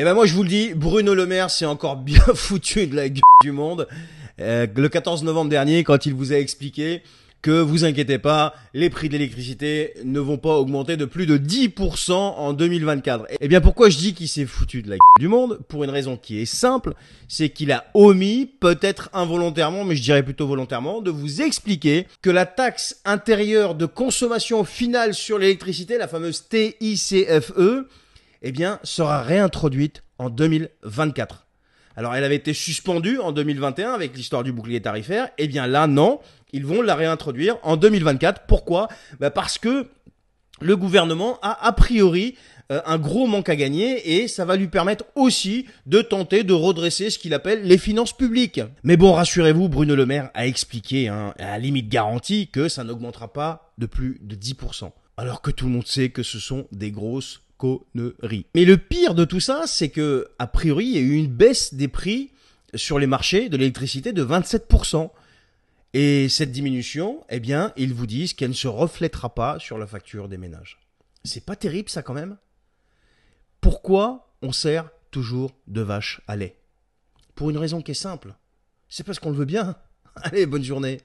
Et ben moi je vous le dis, Bruno Le Maire s'est encore bien foutu de la gueule du monde. Le 14 novembre dernier, quand il vous a expliqué que vous inquiétez pas, les prix de l'électricité ne vont pas augmenter de plus de 10% en 2024. Et bien pourquoi je dis qu'il s'est foutu de la gueule du monde? Pour une raison qui est simple, c'est qu'il a omis, peut-être involontairement, mais je dirais plutôt volontairement, de vous expliquer que la taxe intérieure de consommation finale sur l'électricité, la fameuse TICFE, eh bien, sera réintroduite en 2024. Alors, elle avait été suspendue en 2021 avec l'histoire du bouclier tarifaire. Eh bien là, non, ils vont la réintroduire en 2024. Pourquoi? Parce que le gouvernement a priori un gros manque à gagner et ça va lui permettre aussi de tenter de redresser ce qu'il appelle les finances publiques. Mais bon, rassurez-vous, Bruno Le Maire a expliqué, à la limite garantie, que ça n'augmentera pas de plus de 10%. Alors que tout le monde sait que ce sont des grosses conneries. Mais le pire de tout ça, c'est que, a priori, il y a eu une baisse des prix sur les marchés de l'électricité de 27%. Et cette diminution, eh bien, ils vous disent qu'elle ne se reflètera pas sur la facture des ménages. C'est pas terrible, ça, quand même? Pourquoi on sert toujours de vache à lait? Pour une raison qui est simple. C'est parce qu'on le veut bien. Allez, bonne journée.